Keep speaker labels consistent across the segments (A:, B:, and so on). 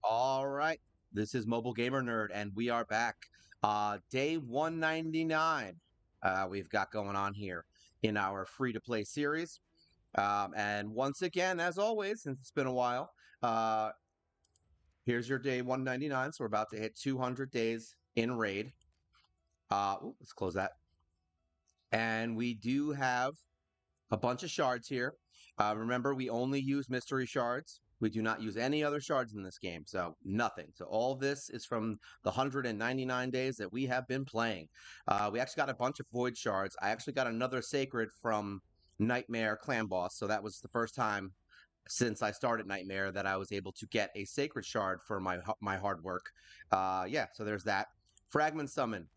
A: All right. This is Mobile Gamer Nerd, and we are back. Day 199, we've got going on here in our free to play series. And once again, as always, since it's been a while, uh, here's your day 199. So we're about to hit 200 days in raid. Let's close that. And we do have a bunch of shards here. Remember, we only use mystery shards. We do not use any other shards in this game, so nothing. So all this is from the 199 days that we have been playing. We actually got a bunch of void shards. I actually got another sacred from Nightmare Clan Boss, so that was the first time since I started Nightmare that I was able to get a sacred shard for my hard work. Yeah, so there's that. Fragment Summon.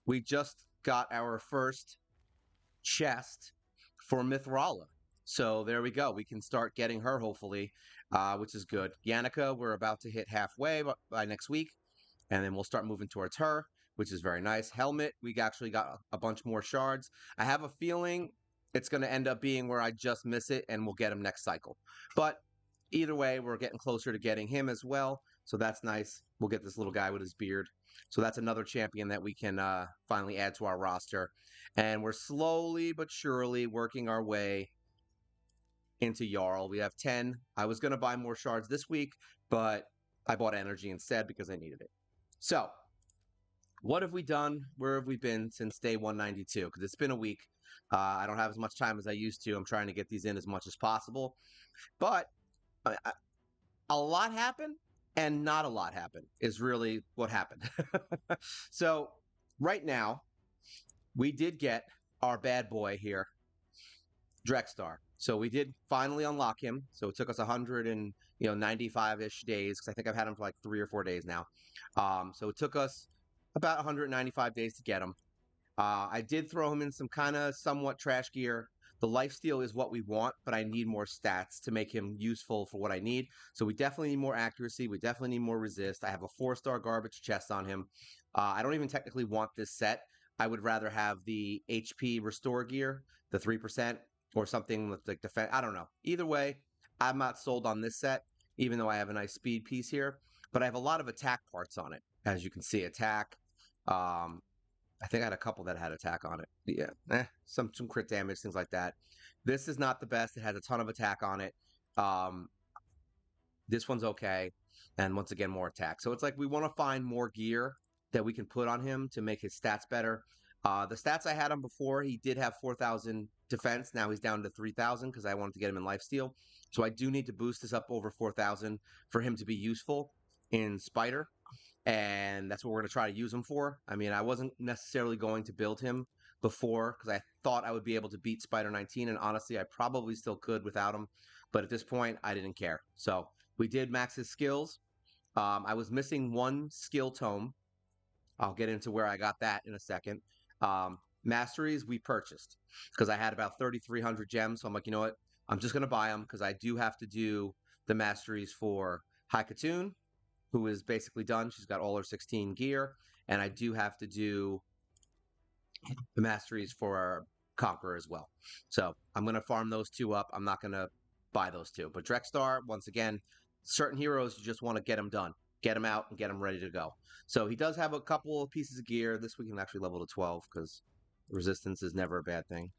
A: We just got our first chest for Mithrala. So there we go. We can start getting her hopefully, which is good. Yannicka, we're about to hit halfway by next week, and then we'll start moving towards her, which is very nice. Helmet, we actually got a bunch more shards. I have a feeling it's going to end up being where I just miss it and we'll get him next cycle. But either way, we're getting closer to getting him as well. So that's nice. We'll get this little guy with his beard. So that's another champion that we can finally add to our roster. And we're slowly but surely working our way into Jarl. We have 10. I was going to buy more shards this week, but I bought energy instead because I needed it. So, what have we done? Where have we been since day 192? Because it's been a week. I don't have as much time as I used to. I'm trying to get these in as much as possible. But a lot happened and not a lot happened is really what happened. So, right now, we did get our bad boy here, Drexthar. So we did finally unlock him. So it took us 195-ish days because I think I've had him for like 3 or 4 days now. So it took us about 195 days to get him. I did throw him in some kind of somewhat trash gear. The lifesteal is what we want, but I need more stats to make him useful for what I need. So we definitely need more accuracy. We definitely need more resist. I have a 4-star garbage chest on him. I don't even technically want this set. I would rather have the HP restore gear, the 3%, or something with like defense. I don't know. Either way, I'm not sold on this set, even though I have a nice speed piece here. But I have a lot of attack parts on it, as you can see. Attack, um, I think I had a couple that had attack on it. Yeah, some crit damage, things like that. This is not the best. It has a ton of attack on it. Um, this one's okay, and once again, more attack. So it's like we want to find more gear that we can put on him to make his stats better. The stats I had him before, he did have 4,000 defense. Now he's down to 3,000 because I wanted to get him in lifesteal. So I do need to boost this up over 4,000 for him to be useful in Spider, and that's what we're going to try to use him for. I mean, I wasn't necessarily going to build him before because I thought I would be able to beat Spider 19, and honestly, I probably still could without him. But at this point, I didn't care. So we did max his skills. I was missing one skill tome. I'll get into where I got that in a second. Masteries we purchased because I had about 3,300 gems. So I'm like, you know what? I'm just going to buy them because I do have to do the masteries for Haikatun, who is basically done. She's got all her 16 gear. And I do have to do the masteries for Conqueror as well. So I'm going to farm those two up. I'm not going to buy those two. But Drexthar, once again, certain heroes, you just want to get them done. Get them out and get them ready to go. So he does have a couple of pieces of gear. This we can actually level to 12 because resistance is never a bad thing.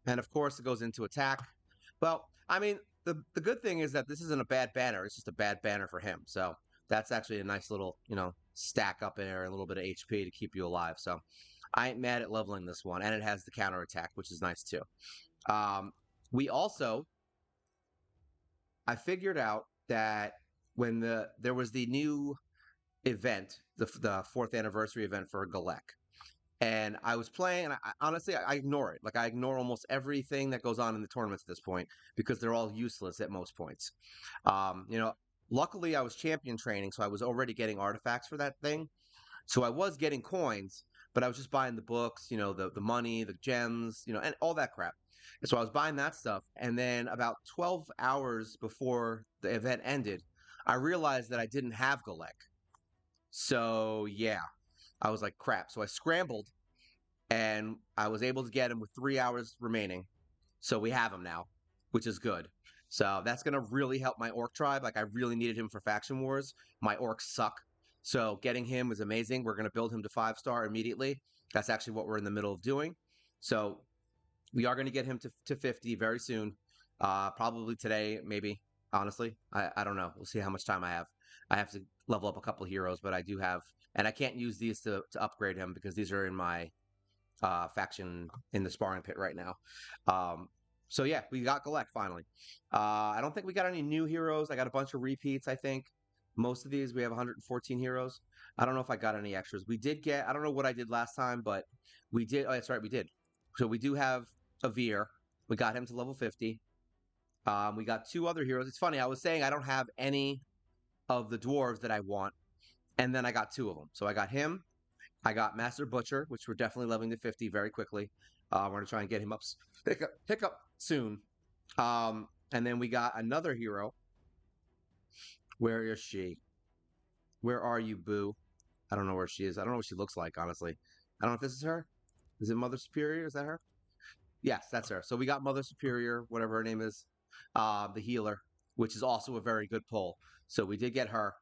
A: And of course, it goes into attack. Well, I mean, the good thing is that this isn't a bad banner. It's just a bad banner for him. So that's actually a nice little, stack up in there, a little bit of HP to keep you alive. So I ain't mad at leveling this one. And it has the counter attack, which is nice too. We also, I figured out that when there was the new event, the 4th anniversary event for Galek, and I was playing, and honestly, I ignore it. Like, I ignore almost everything that goes on in the tournaments at this point because they're all useless at most points. Luckily, I was champion training, so I was already getting artifacts for that thing. So I was getting coins, but I was just buying the books, the money, the gems, and all that crap. And so I was buying that stuff. And then about 12 hours before the event ended, I realized that I didn't have Galek. So, yeah, I was like, crap. So I scrambled and I was able to get him with 3 hours remaining. So we have him now, which is good. So that's gonna really help my orc tribe. Like I really needed him for faction wars. My orcs suck. So getting him was amazing. We're gonna build him to 5-star immediately. That's actually what we're in the middle of doing. So we are going to get him to 50 very soon. Probably today, maybe. Honestly, I don't know. We'll see how much time I have. I have to level up a couple heroes, but I do have, and I can't use these to upgrade him because these are in my faction in the sparring pit right now. Um, so yeah, we got Galek finally. I don't think we got any new heroes. I got a bunch of repeats. I think most of these we have 114 heroes. I don't know if I got any extras. We did get. I don't know what I did last time, but we did. Oh, that's right, we did. So we do have a Veer. We got him to level 50. We got two other heroes. It's funny. I was saying I don't have any of the dwarves that I want, and then I got two of them. So I got him. I got Master Butcher, which we're definitely leveling to 50 very quickly. We're gonna try and get him up, pick up soon. And then we got another hero. Where is she? Where are you, Boo? I don't know where she is. I don't know what she looks like, honestly. I don't know if this is her. Is it Mother Superior? Is that her? Yes, that's her. So we got Mother Superior, whatever her name is, the healer, which is also a very good pull. So we did get her.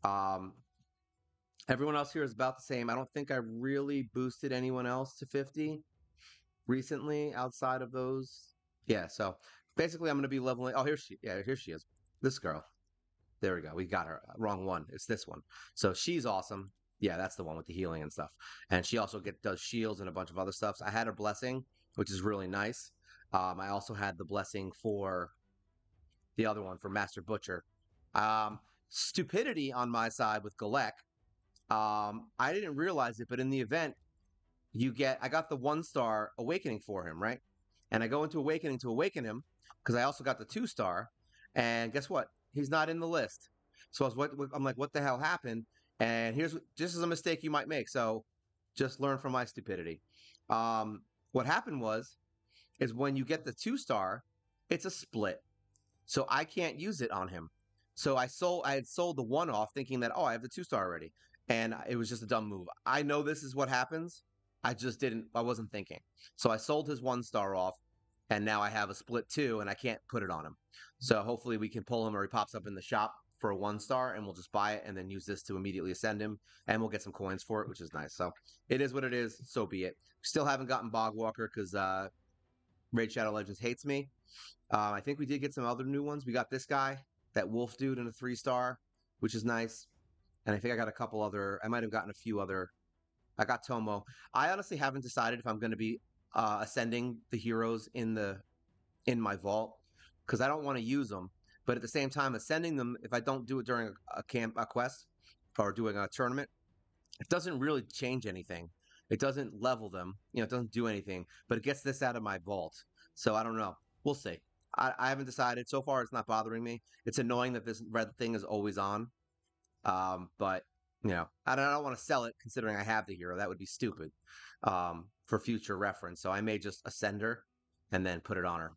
A: Um, Everyone else here is about the same. I don't think I really boosted anyone else to 50 recently outside of those. Yeah, so basically I'm going to be leveling. Oh, here she is. This girl. There we go. We got her. Wrong one. It's this one. So she's awesome. Yeah, that's the one with the healing and stuff. And she also does shields and a bunch of other stuff. So I had her blessing, which is really nice. I also had the blessing for the other one for Master Butcher. Stupidity on my side with Galek. I didn't realize it, but in the event, I got the 1-star awakening for him, right? And I go into awakening to awaken him because I also got the 2-star. And guess what? He's not in the list. So I'm like, what the hell happened? And this is a mistake you might make. So just learn from my stupidity. What happened is when you get the 2-star, it's a split. So I can't use it on him. So I had sold the one off thinking that, oh, I have the 2-star already. And it was just a dumb move. I know this is what happens. I wasn't thinking. So I sold his 1-star off and now I have a split 2 and I can't put it on him. So hopefully we can pull him or he pops up in the shop for a 1-star and we'll just buy it and then use this to immediately ascend him and we'll get some coins for it, which is nice. So it is what it is. So be it. Still haven't gotten Bogwalker because Raid Shadow Legends hates me. I think we did get some other new ones. We got this guy, that wolf dude in a 3-star, which is nice. And I think I got a couple other. I might have gotten a few other. I got Tomo. I honestly haven't decided if I'm going to be ascending the heroes in my vault because I don't want to use them. But at the same time, ascending them, if I don't do it during a quest, or doing a tournament, it doesn't really change anything. It doesn't level them. It doesn't do anything. But it gets this out of my vault. So I don't know. We'll see. I haven't decided. So far, it's not bothering me. It's annoying that this red thing is always on. But I don't want to sell it considering I have the hero. That would be stupid. For future reference. So I may just ascend her and then put it on her.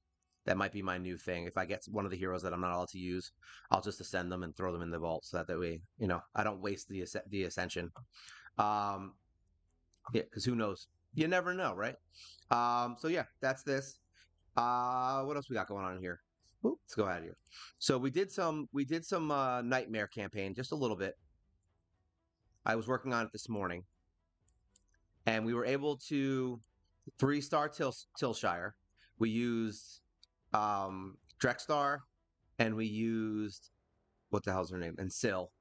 A: That might be my new thing. If I get one of the heroes that I'm not allowed to use, I'll just ascend them and throw them in the vault so that way, I don't waste the ascension. Um, yeah, because who knows? You never know, right? So yeah, that's this. What else we got going on here? Ooh, let's go out of here. So we did some nightmare campaign, just a little bit. I was working on it this morning, and we were able to 3-star Tilshire. We used Drexthar, and we used what the hell's her name? And Syl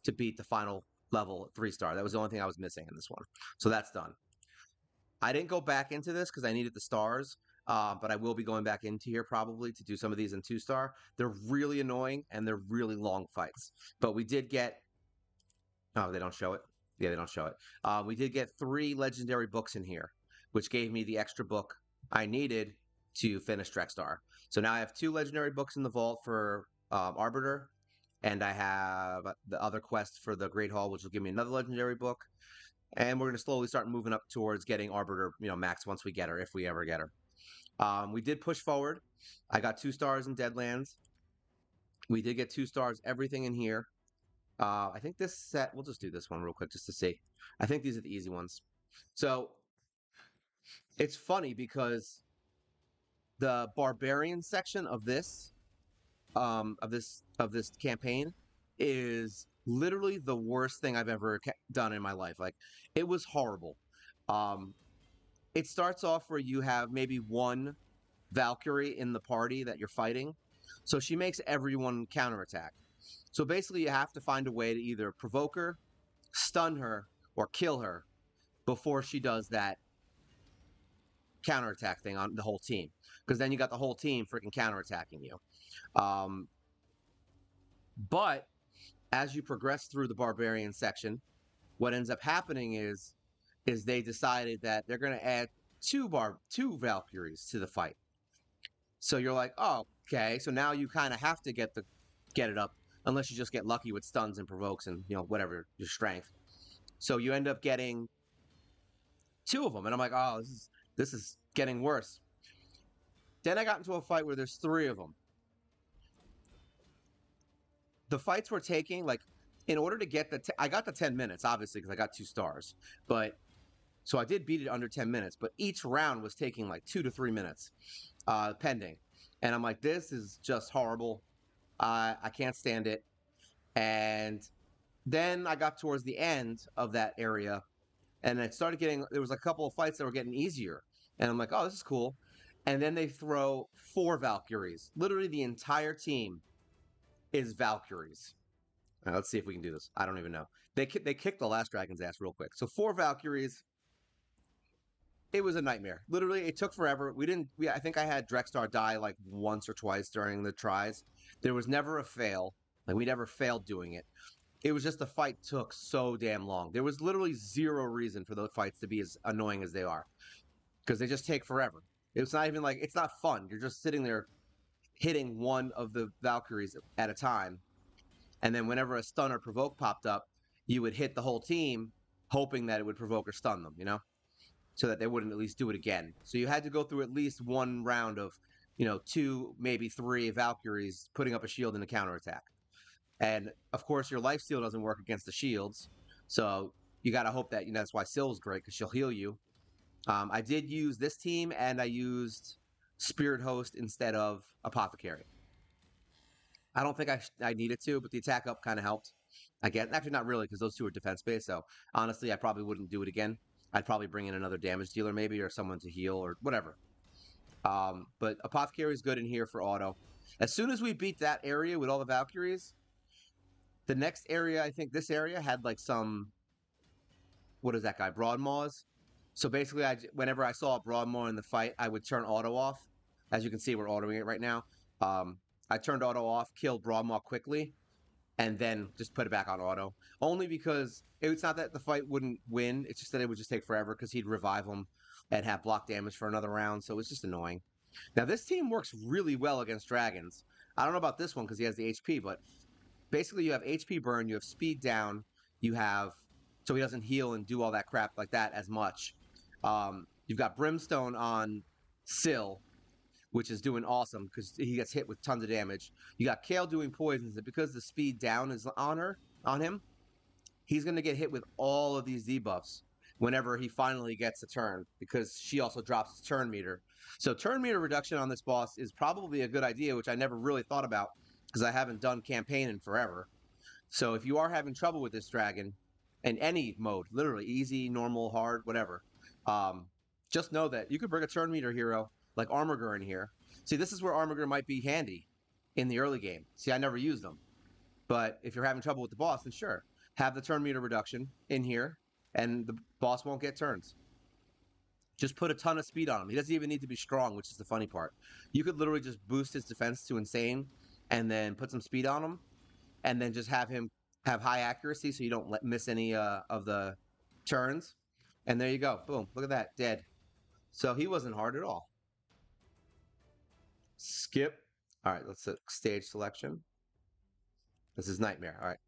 A: to beat the final level 3-star. That was the only thing I was missing in this one. So that's done. I didn't go back into this because I needed the stars, but I will be going back into here probably to do some of these in 2-star. They're really annoying and they're really long fights. But we did get. Oh, they don't show it? Yeah, they don't show it. We did get 3 legendary books in here, which gave me the extra book I needed to finish Drexthar. So now I have 2 legendary books in the vault for Arbiter, and I have the other quest for the Great Hall, which will give me another legendary book. And we're going to slowly start moving up towards getting Arbiter, max once we get her, if we ever get her. We did push forward. I got 2 stars in Deadlands. We did get 2 stars, everything in here. I think this set, we'll just do this one real quick just to see. I think these are the easy ones. So it's funny because the barbarian section of this of this campaign is literally the worst thing I've ever done in my life. Like it was horrible. Um, it starts off where you have maybe one Valkyrie in the party that you're fighting, so she makes everyone counterattack. So basically, you have to find a way to either provoke her, stun her, or kill her before she does that counterattack thing on the whole team. Because then you got the whole team freaking counterattacking you. Um, but as you progress through the barbarian section, what ends up happening is they decided that they're going to add two Valkyries to the fight. So you're like, oh, okay. So now you kind of have to get it up, unless you just get lucky with stuns and provokes and whatever your strength. So you end up getting two of them, and I'm like, oh, this is getting worse. Then I got into a fight where there's three of them. The fights we're taking, like, in order to get I got the 10 minutes, obviously, because I got 2 stars. But so I did beat it under 10 minutes, but each round was taking like 2 to 3 minutes, pending. And I'm like, this is just horrible. I can't stand it. And then I got towards the end of that area, and it started getting, there was a couple of fights that were getting easier. And I'm like, oh, this is cool. And then they throw 4 Valkyries. Literally the entire team is Valkyries. Let's see if we can do this. I don't even know. They kicked the last dragon's ass real quick. So 4 Valkyries. It was a nightmare. Literally, it took forever. We didn't. I think I had Drexthar die like once or twice during the tries. There was never a fail. Like we never failed doing it. It was just the fight took so damn long. There was literally zero reason for those fights to be as annoying as they are, because they just take forever. It's not even like, it's not fun. You're just sitting there hitting one of the Valkyries at a time, and then whenever a stun or provoke popped up, you would hit the whole team, hoping that it would provoke or stun them. So that they wouldn't at least do it again. So you had to go through at least one round of, two, maybe three Valkyries putting up a shield in a counterattack. And of course, your life steal doesn't work against the shields. So you got to hope that, that's why Syl's great, because she'll heal you. I did use this team, and I used Spirit Host instead of Apothecary. I don't think I needed to, but the attack up kind of helped. Actually, not really, because those two are defense based. So honestly, I probably wouldn't do it again. I'd probably bring in another damage dealer, maybe, or someone to heal or whatever. But Apothecary is good in here for auto. As soon as we beat that area with all the Valkyries, the next area, I think this area had like some, what is that guy, Broadmaws? So basically, whenever I saw a Broadmaw in the fight, I would turn auto off. As you can see, we're autoing it right now. I turned auto off, killed Broadmaw quickly, and then just put it back on auto. Only because it's not that the fight wouldn't win, it's just that it would just take forever, because he'd revive him and have block damage for another round, so it's just annoying. Now, this team works really well against dragons. I don't know about this one because he has the HP, but basically you have HP burn, you have speed down, you have, so he doesn't heal and do all that crap like that as much. You've got Brimstone on Syl, which is doing awesome because he gets hit with tons of damage. You got Kale doing poisons, and because the speed down is on him, he's going to get hit with all of these debuffs whenever he finally gets a turn, because she also drops his turn meter. So turn meter reduction on this boss is probably a good idea, which I never really thought about because I haven't done campaign in forever. So if you are having trouble with this dragon in any mode, literally easy, normal, hard, whatever, just know that you could bring a turn meter hero like Armorger in here. See, this is where Armorger might be handy in the early game. See, I never used them. But if you're having trouble with the boss, then sure, have the turn meter reduction in here, and the boss won't get turns. Just put a ton of speed on him. He doesn't even need to be strong, which is the funny part. You could literally just boost his defense to insane and then put some speed on him, and then just have him have high accuracy so you don't miss any of the turns. And there you go. Boom. Look at that. Dead. So he wasn't hard at all. Skip. All right, let's stage selection. This is Nightmare. All right.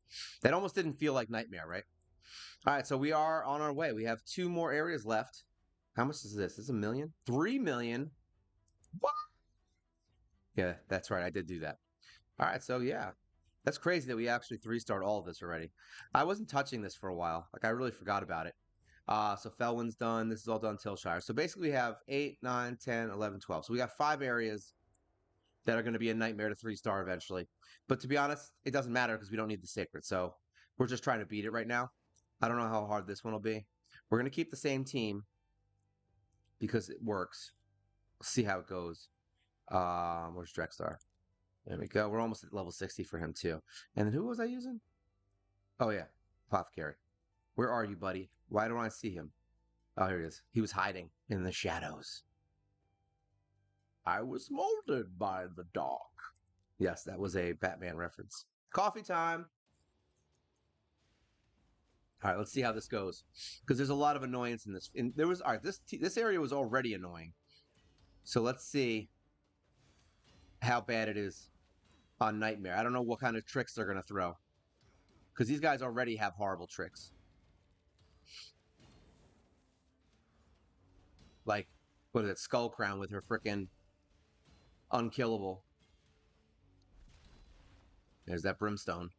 A: That almost didn't feel like Nightmare, right? All right, so we are on our way. We have 2 more areas left. How much is this? This is 1 million? 3 million? What? Yeah, that's right. I did do that. All right, so yeah. That's crazy that we actually 3-starred all of this already. I wasn't touching this for a while. Like, I really forgot about it. So Felwyn's done. This is all done Tilshire. So basically we have 8, 9, 10, 11, 12. So we got 5 areas that are going to be a nightmare to 3-star eventually. But to be honest, it doesn't matter because we don't need the sacred. So we're just trying to beat it right now. I don't know how hard this one will be. We're going to keep the same team because it works. See how it goes. Where's Drexthar? There we go. We're almost at level 60 for him too. And then who was I using? Oh yeah, Apothecary. Where are you, buddy? Why don't I see him? Oh, here he is. He was hiding in the shadows. I was molded by the dark. Yes, that was a Batman reference. Coffee time. All right, let's see how this goes. Because there's a lot of annoyance in this. And there was all right. This area was already annoying. So let's see how bad it is on Nightmare. I don't know what kind of tricks they're gonna throw. Because these guys already have horrible tricks. Like, what is it? Skull Crown with her freaking unkillable. There's that brimstone.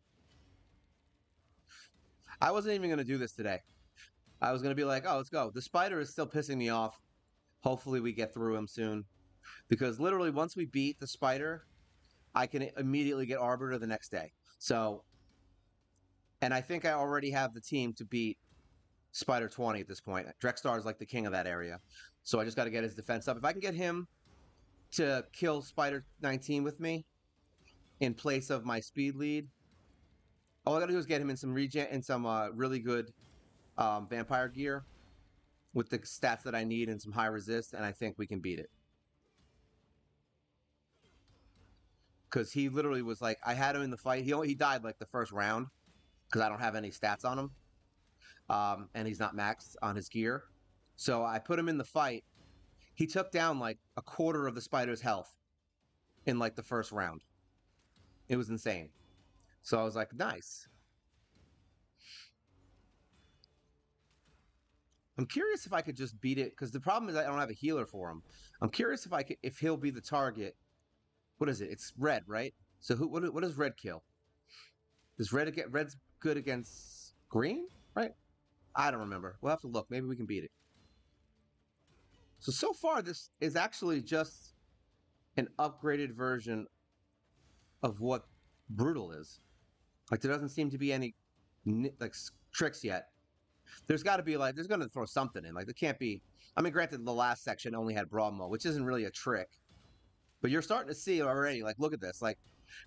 A: I wasn't even going to do this today. I was going to be like, oh, let's go. The spider is still pissing me off. Hopefully we get through him soon. Because literally once we beat the spider, I can immediately get Arbiter the next day. So, and I think I already have the team to beat Spider 20 at this point. Drexthar is like the king of that area. So I just got to get his defense up. If I can get him to kill Spider 19 with me in place of my speed lead, all I got to do is get him in some regen and some really good vampire gear with the stats that I need and some high resist, and I think we can beat it. Because he literally was like, I had him in the fight. He died like the first round because I don't have any stats on him, and he's not maxed on his gear. So I put him in the fight. He took down like a quarter of the spider's health in like the first round. It was insane. So I was like, nice. I'm curious if I could just beat it because the problem is I don't have a healer for him. I'm curious if he'll be the target. What is it? It's red, right? So what does red kill? Does red's good against green, right? I don't remember. We'll have to look. Maybe we can beat it. So far this is actually just an upgraded version of what brutal is. Like there doesn't seem to be any like tricks yet. There's got to be like there's going to throw something in. Like there can't be. I mean, granted, the last section only had brawl mode, which isn't really a trick, but you're starting to see already. Like look at this. Like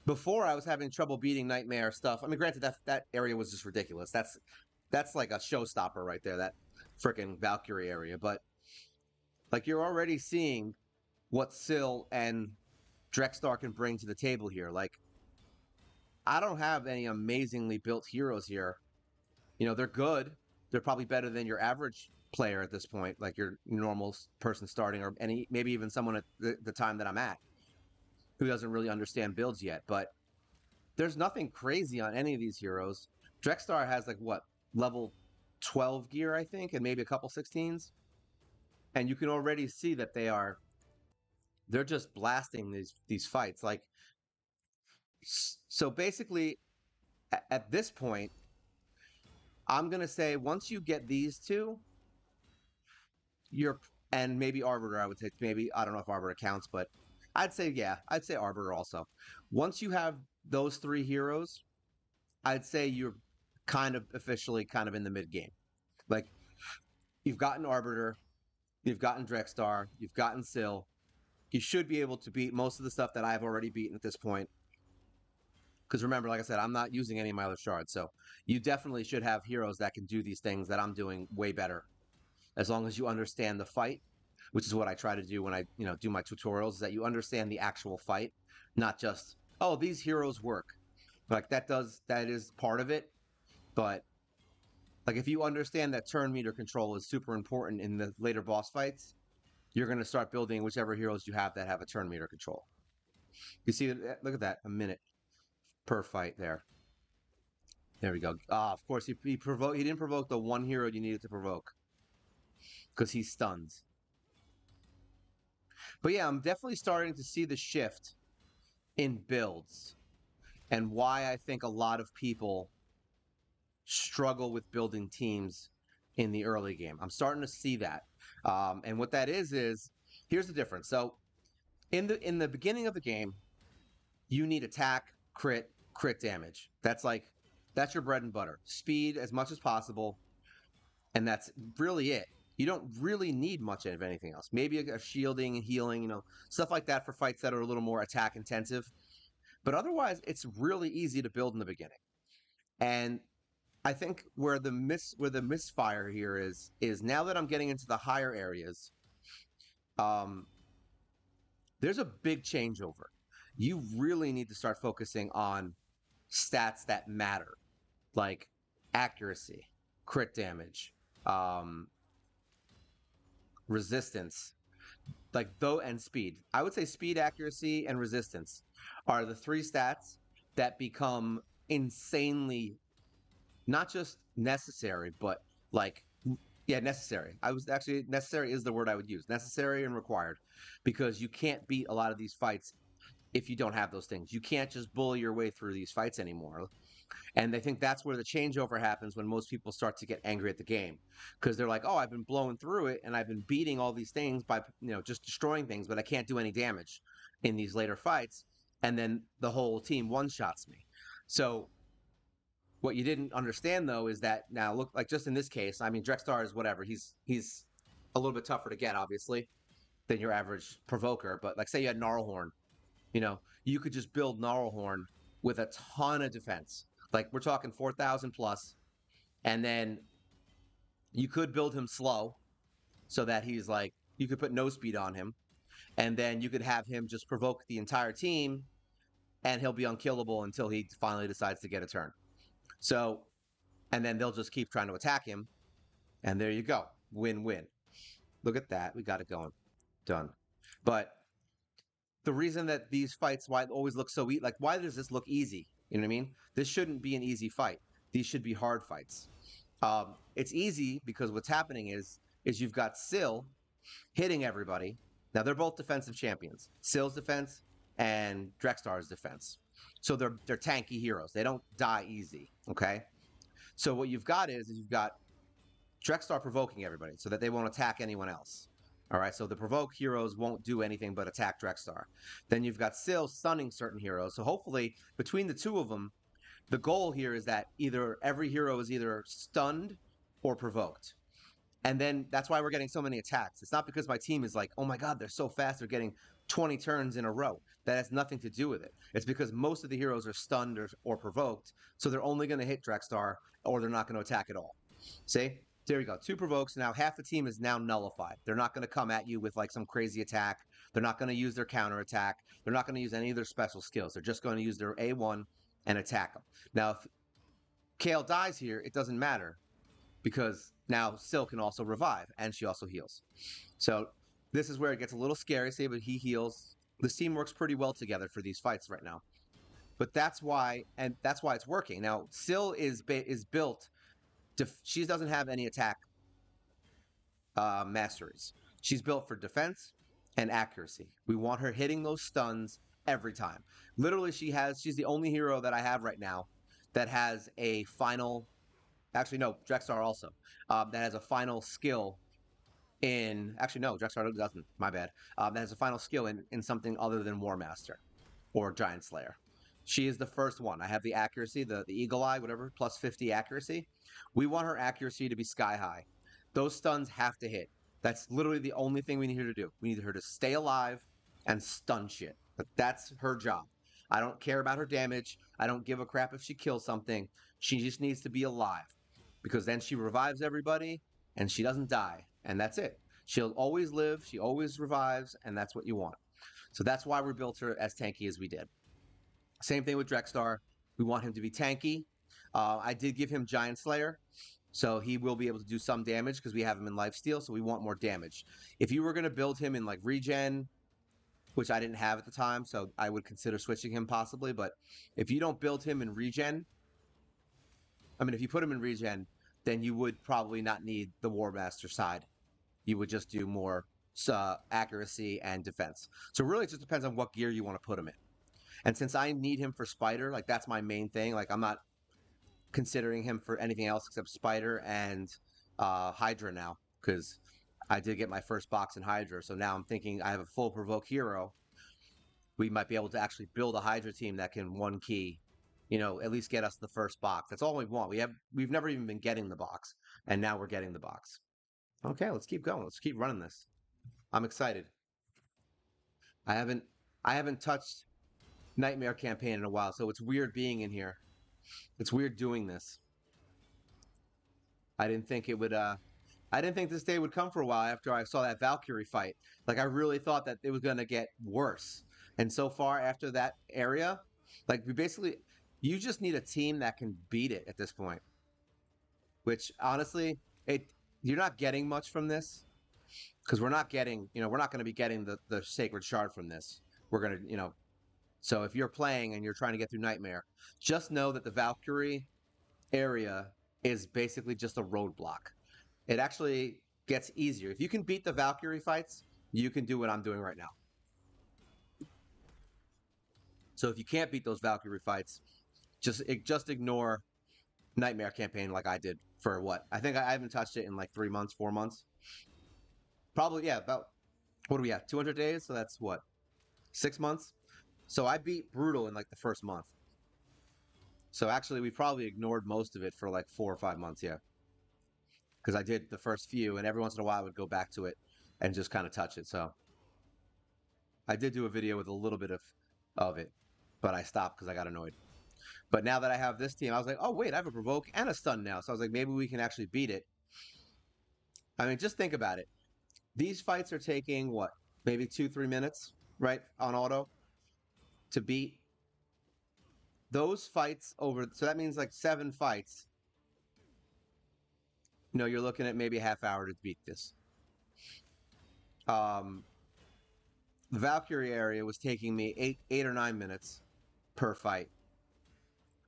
A: before, I was having trouble beating Nightmare stuff. I mean, granted, that area was just ridiculous. That's like a showstopper right there. That freaking Valkyrie area, but like you're already seeing what Syl and Drexthar can bring to the table here. Like I don't have any amazingly built heroes here. You know, they're good. They're probably better than your average player at this point, like your normal person starting, or maybe even someone at the time that I'm at who doesn't really understand builds yet. But there's nothing crazy on any of these heroes. Drexthar has like what, level 12 gear, I think, and maybe a couple 16s. And you can already see that they're just blasting these fights. Like so basically at this point, I'm going to say once you get these two, and maybe Arbiter, I would say, maybe, I don't know if Arbiter counts, but I'd say Arbiter also. Once you have those three heroes, I'd say you're kind of officially kind of in the mid game. Like you've gotten Arbiter, you've gotten Drexthar, you've gotten Syl. You should be able to beat most of the stuff that I've already beaten at this point. Because remember, like I said, I'm not using any of my other shards. So you definitely should have heroes that can do these things that I'm doing way better. As long as you understand the fight, which is what I try to do when I do my tutorials, is that you understand the actual fight, not just, oh, these heroes work. Like that is part of it. But like if you understand that turn meter control is super important in the later boss fights, you're going to start building whichever heroes you have that have a turn meter control. You see, look at that, a minute per fight there. There we go. Of course, he didn't provoke the one hero you needed to provoke because he stuns. But yeah, I'm definitely starting to see the shift in builds and why I think a lot of people struggle with building teams in the early game. I'm starting to see that. And what that is here's the difference. So in the beginning of the game, you need attack, crit damage. That's your bread and butter. Speed as much as possible, and that's really it. You don't really need much of anything else. Maybe a shielding and healing, stuff like that for fights that are a little more attack intensive. But otherwise, it's really easy to build in the beginning. And I think where the misfire here is now that I'm getting into the higher areas, um, there's a big changeover. You really need to start focusing on stats that matter, like accuracy, crit damage, um, resistance, like though and speed. I would say speed, accuracy, and resistance are the three stats that become insanely not just necessary, but like yeah, necessary. I was actually necessary is the word I would use. Necessary and required because you can't beat a lot of these fights if you don't have those things. You can't just bully your way through these fights anymore. And I think that's where the changeover happens when most people start to get angry at the game because they're like, "Oh, I've been blowing through it and I've been beating all these things by, just destroying things, but I can't do any damage in these later fights." And then the whole team one-shots me. So what you didn't understand though is that now look like just in this case, I mean Drexthar is whatever. He's a little bit tougher to get, obviously, than your average provoker. But like say you had Gnarlhorn, you could just build Gnarlhorn with a ton of defense. Like we're talking 4,000 plus, and then you could build him slow so that he's like you could put no speed on him, and then you could have him just provoke the entire team, and he'll be unkillable until he finally decides to get a turn. So, and then they'll just keep trying to attack him, and there you go, win-win. Look at that, we got it going, done. But the reason that these fights why it always look so easy, like why does this look easy? You know what I mean? This shouldn't be an easy fight. These should be hard fights. It's easy because what's happening is you've got Syl hitting everybody. Now they're both defensive champions. Syl's defense and Drexthar's defense. So they're tanky heroes. They don't die easy. Okay. So what you've got is you've got Drexthar provoking everybody so that they won't attack anyone else. All right, so the provoke heroes won't do anything but attack Drexthar. Then you've got Syl stunning certain heroes. So hopefully, between the two of them, the goal here is that either every hero is either stunned or provoked. And then that's why we're getting so many attacks. It's not because my team is like, oh my God, they're so fast, they're getting 20 turns in a row. That has nothing to do with it. It's because most of the heroes are stunned or provoked, so they're only going to hit Drexthar or they're not going to attack at all. See? There you go. Two provokes. Now half the team is now nullified. They're not going to come at you with like some crazy attack. They're not going to use their counter attack. They're not going to use any of their special skills. They're just going to use their A1 and attack them. Now, if Kale dies here, it doesn't matter because now Syl can also revive and she also heals. So this is where it gets a little scary. See, but he heals. This team works pretty well together for these fights right now. But that's why it's working. Now, Syl is built. She doesn't have any attack masteries. She's built for defense and accuracy. We want her hitting those stuns every time. Literally, she's the only hero that I have right now that has a final. Actually, no, Drexthar also. That has a final skill in. Actually, no, Drexthar doesn't. My bad. That has a final skill in something other than War Master or Giant Slayer. She is the first one. I have the accuracy, the Eagle Eye, whatever, plus 50 accuracy. We want her accuracy to be sky high. Those stuns have to hit. That's literally the only thing we need her to do. We need her to stay alive and stun shit. But that's her job. I don't care about her damage. I don't give a crap if she kills something. She just needs to be alive because then she revives everybody and she doesn't die. And that's it. She'll always live. She always revives. And that's what you want. So that's why we built her as tanky as we did. Same thing with Drexthar. We want him to be tanky. I did give him Giant Slayer, so he will be able to do some damage because we have him in lifesteal, so we want more damage. If you were going to build him in like regen, which I didn't have at the time, so I would consider switching him possibly, but if you don't build him in regen, I mean, if you put him in regen, then you would probably not need the War Master side. You would just do more accuracy and defense. So really it just depends on what gear you want to put him in. And since I need him for Spider, like that's my main thing. Like I'm not considering him for anything else except Spider and Hydra now because I did get my first box in Hydra. So now I'm thinking I have a full provoke hero. we might be able to actually build a Hydra team that can one key, at least get us the first box. That's all we want. We've never even been getting the box, and now we're getting the box. Okay, let's keep going. Let's keep running this. I'm excited. I haven't I haven't touched Nightmare campaign in a while, so it's weird being in here. It's weird doing this. I didn't think it would I didn't think this day would come for a while after I saw that Valkyrie fight. Like I really thought that it was going to get worse. And so far after that area, like we basically you just need a team that can beat it at this point. Which honestly, it you're not getting much from this because we're not getting, we're not going to be getting the sacred shard from this. We're going to, so if you're playing and you're trying to get through Nightmare, just know that the Valkyrie area is basically just a roadblock. It actually gets easier. If you can beat the Valkyrie fights, you can do what I'm doing right now. So if you can't beat those Valkyrie fights, just ignore Nightmare campaign like I did for what? I think I haven't touched it in like 3 months, 4 months. Probably, yeah, about, what do we have? 200 days? So that's what? 6 months? So I beat Brutal in like the first month. So actually, we probably ignored most of it for like 4 or 5 months, yeah. Because I did the first few, and every once in a while I would go back to it and just kind of touch it. So I did do a video with a little bit of it, but I stopped because I got annoyed. But now that I have this team, I was like, oh wait, I have a provoke and a stun now. So I was like, maybe we can actually beat it. I mean, just think about it. These fights are taking what, maybe 2-3 minutes, right, on auto to beat. Those fights over, so that means like 7 fights. You're looking at maybe a half hour to beat this. The Valkyrie area was taking me 8 or 9 minutes per fight.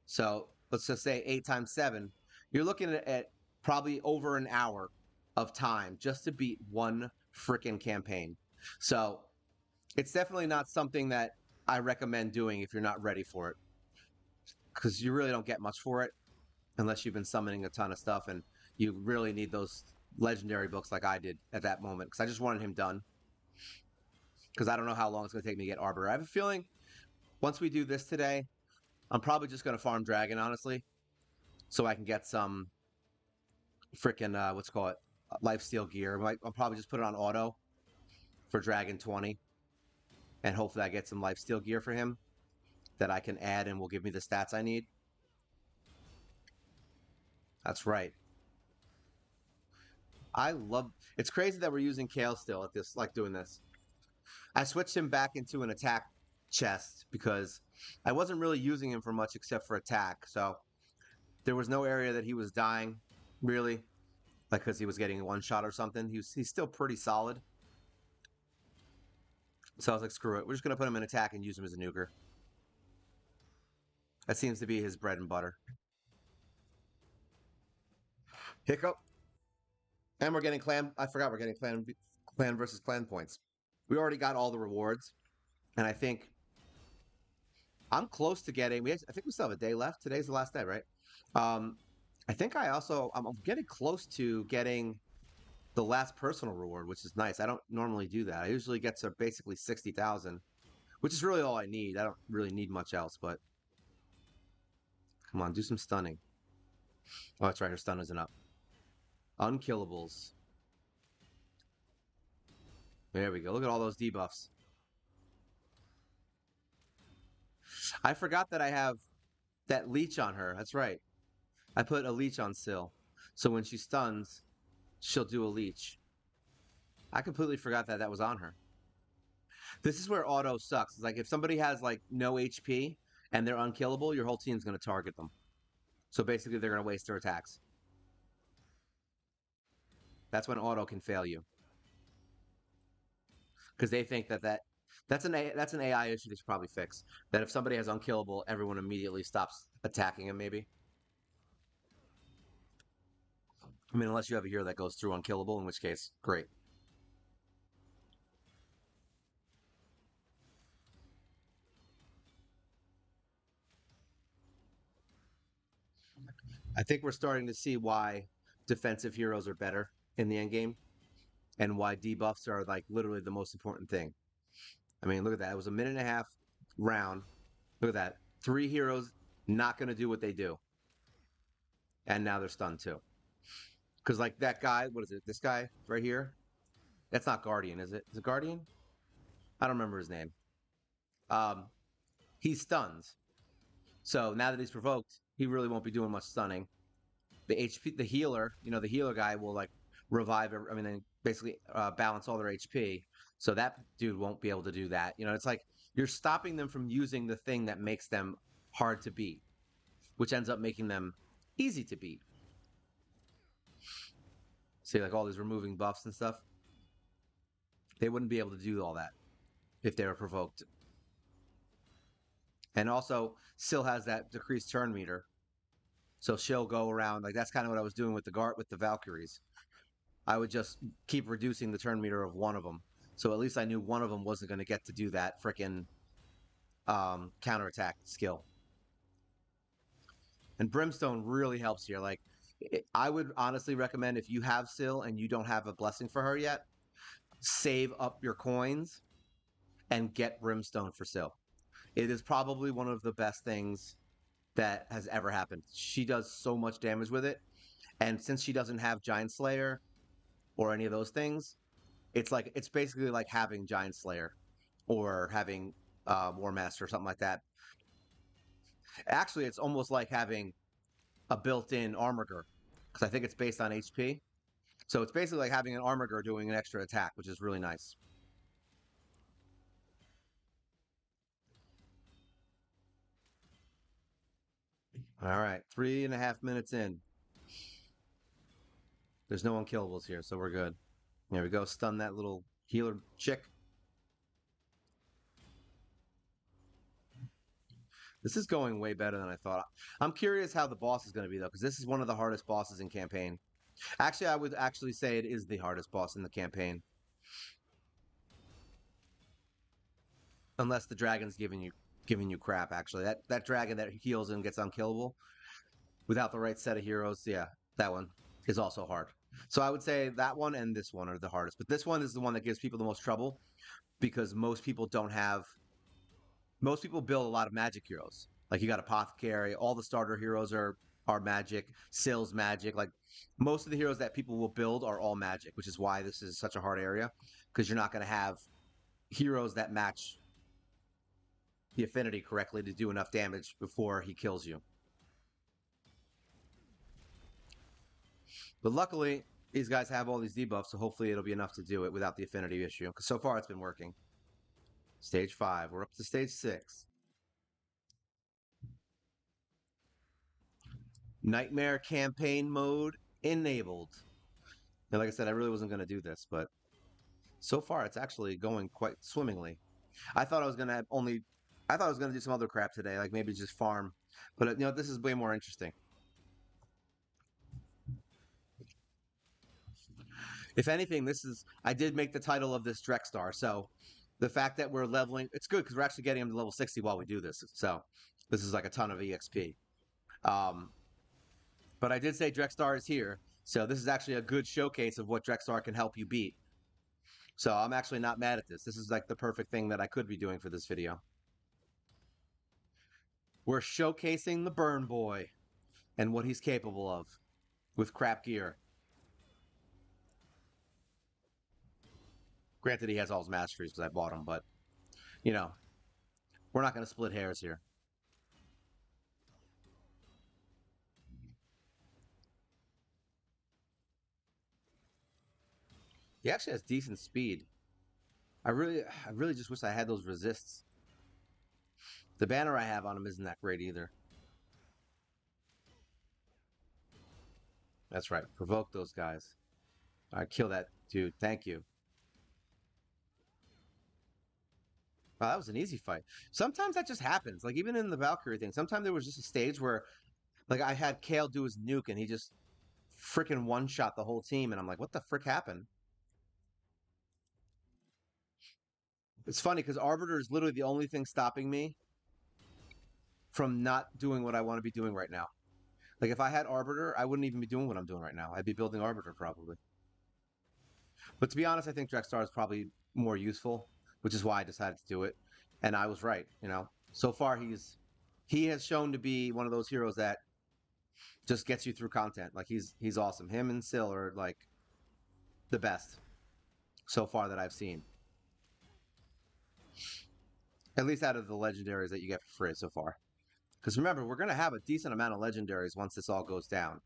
A: So let's just say 8 times 7. You're looking at probably over an hour of time just to beat one freaking campaign. So it's definitely not something that I recommend doing if you're not ready for it, because you really don't get much for it unless you've been summoning a ton of stuff, and you really need those legendary books like I did at that moment, because I just wanted him done, because I don't know how long it's going to take me to get Arbor. I have a feeling once we do this today, I'm probably just going to farm Dragon, honestly, so I can get some freaking, what's called it, lifesteal gear. I'll probably just put it on auto for Dragon 20, and hopefully I get some lifesteal gear for him that I can add and will give me the stats I need. That's right. It's crazy that we're using Kale still at this, like doing this. I switched him back into an attack chest because I wasn't really using him for much except for attack. So there was no area that he was dying, really, like because he was getting one shot or something. He's still pretty solid. So I was like, screw it. We're just going to put him in attack and use him as a nuker. That seems to be his bread and butter. Hiccup. And we're getting clan. I forgot we're getting clan versus clan points. We already got all the rewards. And I think I'm close to getting. I think we still have a day left. Today's the last day, right? I think I'm getting close to getting the last personal reward, which is nice. I don't normally do that. I usually get to basically 60,000, which is really all I need. I don't really need much else, but come on, do some stunning. Oh, that's right. Her stun isn't up. Unkillables. There we go. Look at all those debuffs. I forgot that I have that leech on her. That's right. I put a leech on Syl. So when she stuns, she'll do a leech. I completely forgot that was on her. This is where auto sucks. It's like if somebody has like no HP and they're unkillable, your whole team's going to target them. So basically they're going to waste their attacks. That's when auto can fail you. Because they think that's an AI issue they should probably fix. That if somebody has unkillable, everyone immediately stops attacking him, maybe. I mean, unless you have a hero that goes through unkillable, in which case, great. I think we're starting to see why defensive heroes are better in the end game, and why debuffs are like literally the most important thing. I mean, look at that. It was a minute and a half round. Look at that. 3 heroes not going to do what they do. And now they're stunned too. Because, like, that guy, what is it? This guy right here? That's not Guardian, is it? Is it Guardian? I don't remember his name. Um, he stuns. So now that he's provoked, he really won't be doing much stunning. The HP, the healer, the healer guy will like revive. I mean, they basically balance all their HP. So that dude won't be able to do that. It's like you're stopping them from using the thing that makes them hard to beat, which ends up making them easy to beat. See, like all these removing buffs and stuff. They wouldn't be able to do all that if they were provoked. And also, Syl has that decreased turn meter. So she'll go around, like that's kind of what I was doing with the Valkyries. I would just keep reducing the turn meter of one of them. So at least I knew one of them wasn't going to get to do that frickin' counterattack skill. And Brimstone really helps here. Like, I would honestly recommend if you have Syl and you don't have a blessing for her yet, save up your coins and get Brimstone for Syl. It is probably one of the best things that has ever happened. She does so much damage with it. And since she doesn't have Giant Slayer or any of those things, it's basically like having Giant Slayer or having War Master or something like that. Actually, it's almost like having a built-in Armorger because I think it's based on HP. So it's basically like having an Armorger doing an extra attack, which is really nice. All right, 3.5 minutes in. There's no unkillables here, so we're good. There we go. Stun that little healer chick. This is going way better than I thought. I'm curious how the boss is going to be, though, because this is one of the hardest bosses in campaign. Actually, I would actually say it is the hardest boss in the campaign. Unless the dragon's giving you crap, actually. That dragon that heals and gets unkillable without the right set of heroes, yeah, that one is also hard. So I would say that one and this one are the hardest. But this one is the one that gives people the most trouble because most people build a lot of magic heroes. Like you got Apothecary, all the starter heroes are magic, Syl's magic. Like most of the heroes that people will build are all magic, which is why this is such a hard area because you're not going to have heroes that match the affinity correctly to do enough damage before he kills you. But luckily, these guys have all these debuffs, so hopefully it'll be enough to do it without the affinity issue. Because so far it's been working. Stage 5. We're up to stage 6. Nightmare campaign mode enabled. Now, like I said, I really wasn't going to do this, but so far it's actually going quite swimmingly. I thought I was going to do some other crap today, like maybe just farm. But this is way more interesting. If anything, I did make the title of this Drexthar, so the fact that we're leveling, it's good because we're actually getting him to level 60 while we do this. So this is like a ton of EXP. But I did say Drexthar is here, so this is actually a good showcase of what Drexthar can help you beat. So I'm actually not mad at this. This is like the perfect thing that I could be doing for this video. We're showcasing the Burn Boy and what he's capable of with crap gear. Granted, he has all his masteries because I bought him, but, we're not going to split hairs here. He actually has decent speed. I really just wish I had those resists. The banner I have on him isn't that great either. That's right. Provoke those guys. All right, kill that dude. Thank you. Wow, that was an easy fight. Sometimes that just happens. Like even in the Valkyrie thing, sometimes there was just a stage where, like, I had Kale do his nuke and he just freaking one-shot the whole team, and I'm like, what the frick happened? It's funny because Arbiter is literally the only thing stopping me from not doing what I want to be doing right now. Like if I had Arbiter, I wouldn't even be doing what I'm doing right now. I'd be building Arbiter probably. But to be honest, I think Drexthar is probably more useful, which is why I decided to do it. And I was right. So far he has shown to be one of those heroes that just gets you through content. Like he's awesome. Him and Syl are like the best so far that I've seen. At least out of the legendaries that you get for free so far. Because remember, we're going to have a decent amount of legendaries once this all goes down.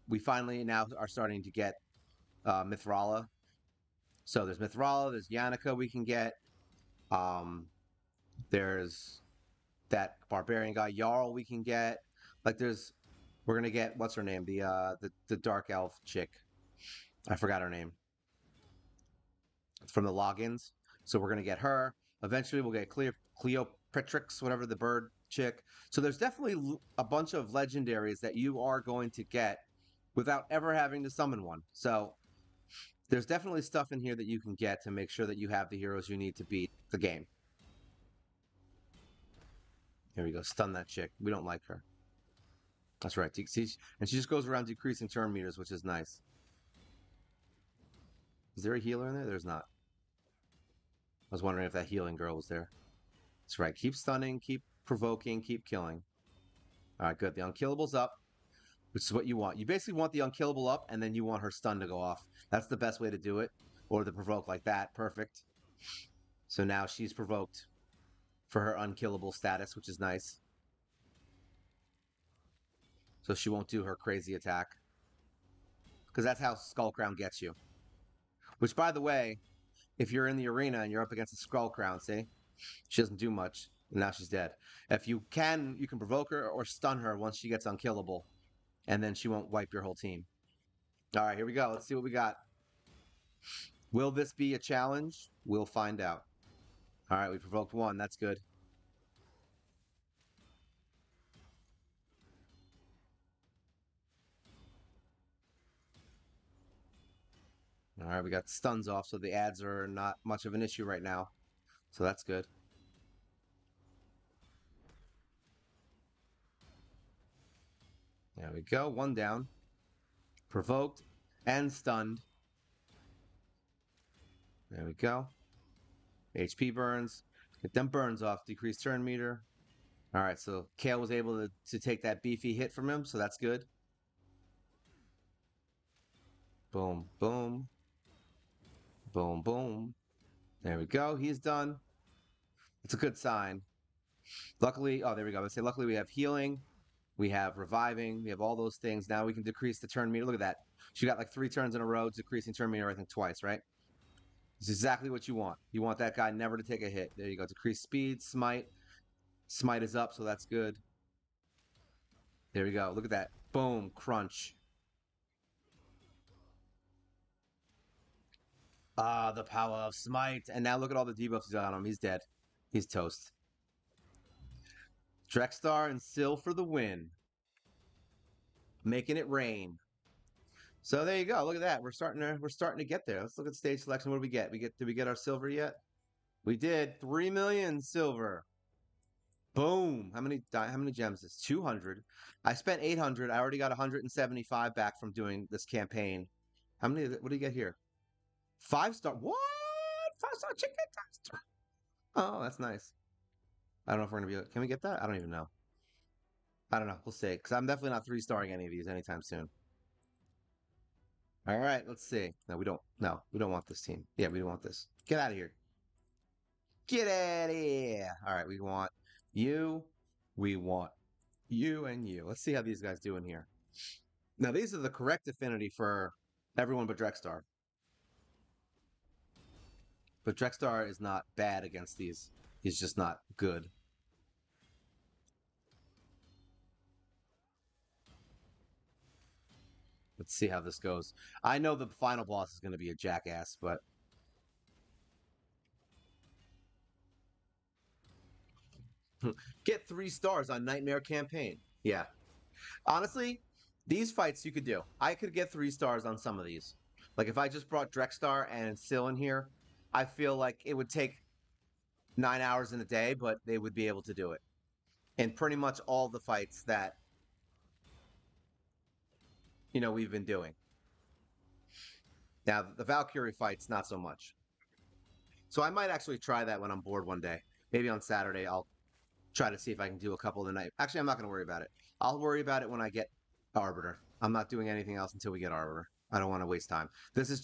A: We finally now are starting to get Mithrala. So there's Mithrala, there's Yannica we can get. Um, there's that barbarian guy Jarl we can get. Like we're gonna get what's her name? The dark elf chick. I forgot her name. From the logins. So we're gonna get her. Eventually we'll get Cleopatrix, whatever the bird chick. So there's definitely a bunch of legendaries that you are going to get without ever having to summon one. So there's definitely stuff in here that you can get to make sure that you have the heroes you need to beat the game. Here we go. Stun that chick. We don't like her. That's right. See, and she just goes around decreasing turn meters, which is nice. Is there a healer in there? There's not. I was wondering if that healing girl was there. That's right. Keep stunning, keep provoking, keep killing. All right, good. The unkillable's up, which is what you want. You basically want the unkillable up, and then you want her stun to go off. That's the best way to do it. Or the provoke like that. Perfect. So now she's provoked for her unkillable status, which is nice. So she won't do her crazy attack. Because that's how Skullcrown gets you. Which, by the way, if you're in the arena and you're up against a Skullcrown, see? She doesn't do much, and now she's dead. If you can provoke her or stun her once she gets unkillable, and then she won't wipe your whole team. All right, here we go. Let's see what we got. Will this be a challenge? We'll find out. All right, we provoked one. That's good. All right, we got stuns off, so the ads are not much of an issue right now. So that's good. There we go. One down. Provoked and stunned. There we go. HP burns. Get them burns off. Decrease turn meter. All right, so Kale was able to take that beefy hit from him, so that's good. Boom, boom. Boom, boom. There we go. He's done. It's a good sign. Luckily, oh, there we go. Let's say luckily we have healing. We have reviving. We have all those things. Now we can decrease the turn meter. Look at that. She got like 3 turns in a row, decreasing turn meter, I think, twice, right? It's exactly what you want. You want that guy never to take a hit. There you go. Decrease speed, smite. Smite is up, so that's good. There we go. Look at that. Boom. Crunch. Ah, the power of smite. And now look at all the debuffs he's got on him. He's dead. He's toast. Drexthar and Syl for the win. Making it rain. So there you go. Look at that. We're starting to get there. Let's look at stage selection. What do we get? Did we get our silver yet? We did. 3 million silver. Boom. How many gems is 200? I spent 800. I already got 175 back from doing this campaign. What do you get here? 5-star. What? 5-star chicken. Oh, that's nice. I don't know if we're going to be. Can we get that? I don't even know. I don't know. We'll see. Because I'm definitely not 3-starring any of these anytime soon. All right, let's see. No, we don't. No, we don't want this team. Yeah, we don't want this. Get out of here. Get out of here. All right, we want you. We want you and you. Let's see how these guys do in here. Now, these are the correct affinity for everyone but Drexthar. But Drexthar is not bad against these. He's just not good. Let's see how this goes. I know the final boss is going to be a jackass, but get 3 stars on Nightmare Campaign. Yeah. Honestly, these fights you could do. I could get 3 stars on some of these. Like if I just brought Drexthar and Syl in here, I feel like it would take 9 hours in a day, but they would be able to do it. In pretty much all the fights that we've been doing. Now the Valkyrie fights, not so much. So I might actually try that when I'm bored one day. Maybe on Saturday I'll try to see if I can do a couple of the night. Actually, I'm not going to worry about it. I'll worry about it when I get Arbiter. I'm not doing anything else until we get Arbiter. I don't want to waste time. This is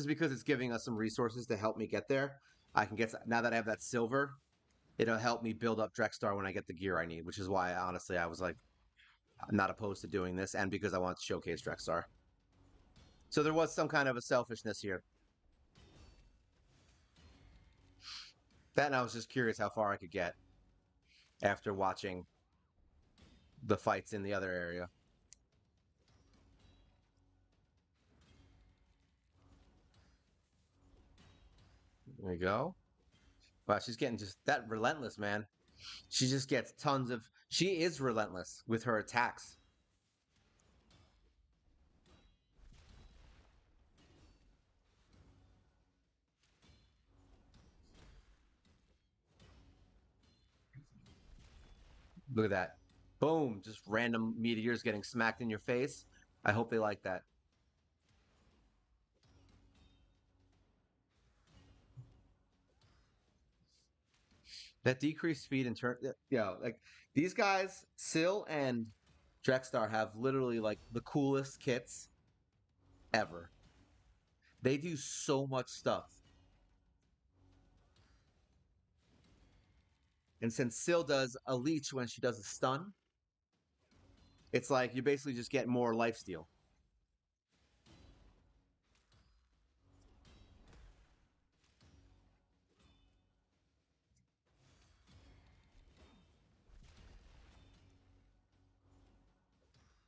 A: because it's giving us some resources to help me get there. I can get now that I have that silver, it'll help me build up Drexthar when I get the gear I need, which is why honestly I was like not opposed to doing this, and because I want to showcase Drexthar. So there was some kind of a selfishness here. That and I was just curious how far I could get after watching the fights in the other area. There we go. Wow, she's getting just that relentless, man. She just gets tons of. She is relentless with her attacks. Look at that. Boom. Just random meteors getting smacked in your face. I hope they like that. That decreased speed in turn. Like these guys, Sill and Drexthar have literally like the coolest kits ever. They do so much stuff. And since Sill does a leech when she does a stun, it's like you basically just get more lifesteal.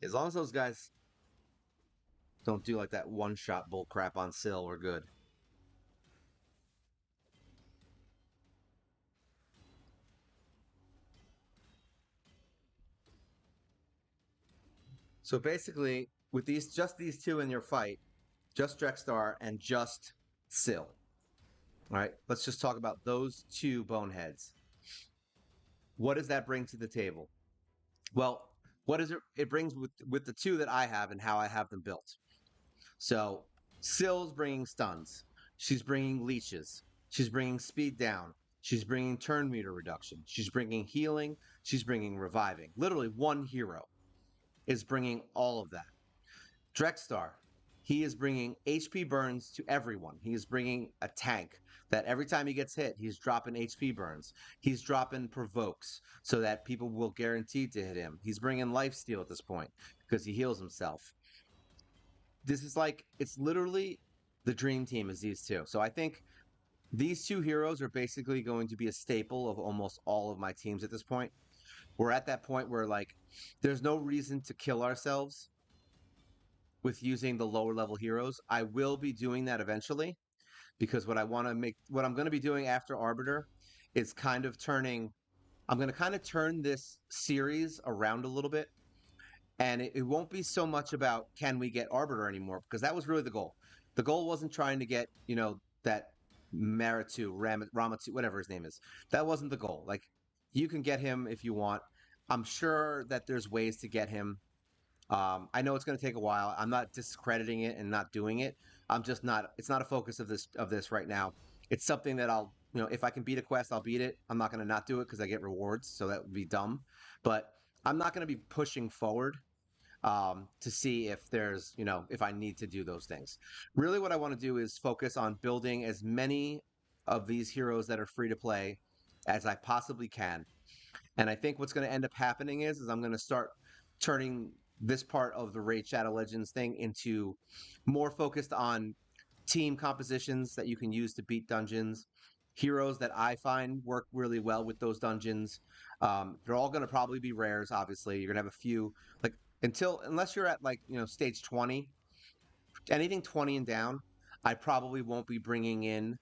A: As long as those guys don't do like that one shot bull crap on Sill, we're good. So basically, with these two in your fight, just Drexthar and just Sill. All right, let's just talk about those two boneheads. What does that bring to the table? Well, what is it? It brings with the two that I have and how I have them built. So Sill's bringing stuns. She's bringing leeches. She's bringing speed down. She's bringing turn meter reduction. She's bringing healing. She's bringing reviving. Literally, one hero is bringing all of that. Drexthar, he is bringing HP burns to everyone. He is bringing a tank that every time he gets hit, he's dropping HP burns. He's dropping provokes so that people will guarantee to hit him. He's bringing lifesteal at this point because he heals himself. This is like, it's literally the dream team is these two. So I think these two heroes are basically going to be a staple of almost all of my teams at this point. We're at that point where, like, there's no reason to kill ourselves with using the lower level heroes. I will be doing that eventually because what I'm going to be doing after Arbiter is kind of turning, I'm going to kind of turn this series around a little bit. And it won't be so much about can we get Arbiter anymore, because that was really the goal. The goal wasn't trying to get, that Ramatu, whatever his name is. That wasn't the goal. Like, you can get him if you want. I'm sure that there's ways to get him. I know it's going to take a while. I'm not discrediting it and not doing it. I'm just not. It's not a focus of this right now. It's something that I'll, if I can beat a quest, I'll beat it. I'm not going to not do it because I get rewards, so that would be dumb. But I'm not going to be pushing forward to see if there's, if I need to do those things. Really, what I want to do is focus on building as many of these heroes that are free to play as I possibly can. And I think what's going to end up happening is I'm going to start turning this part of the Raid Shadow Legends thing into more focused on team compositions that you can use to beat dungeons, heroes that I find work really well with those dungeons. They're all going to probably be rares, obviously. You're going to have a few, like, unless you're at, like, stage 20, anything 20 and down, I probably won't be bringing in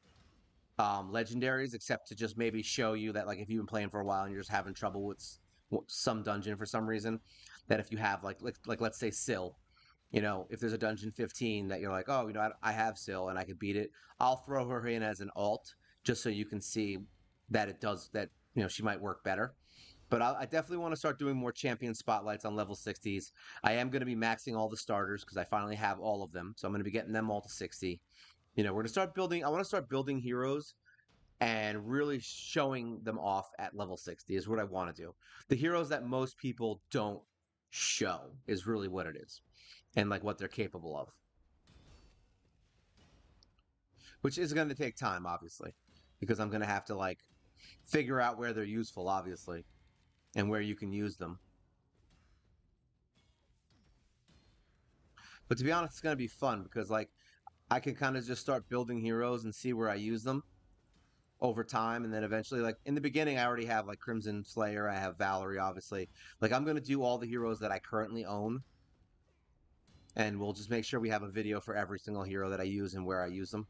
A: legendaries, except to just maybe show you that, like, if you've been playing for a while and you're just having trouble with some dungeon for some reason, that if you have like let's say Sill, if there's a dungeon 15 that you're like, oh, I have Sill and I could beat it, I'll throw her in as an alt just so you can see that it does that. She might work better. But I definitely want to start doing more champion spotlights on level 60s. I am going to be maxing all the starters because I finally have all of them. So I'm going to be getting them all to 60. We're gonna start building. I want to start building heroes and really showing them off at level 60 is what I want to do. The heroes that most people don't show is really what it is, and like what they're capable of, which is going to take time, obviously, because I'm going to have to like figure out where they're useful, obviously, and where you can use them. But to be honest, it's going to be fun because like I can kind of just start building heroes and see where I use them over time, and then eventually, like in the beginning, I already have like Crimson Slayer, I have Valerie, obviously. Like I'm going to do all the heroes that I currently own, and we'll just make sure we have a video for every single hero that I use and where I use them.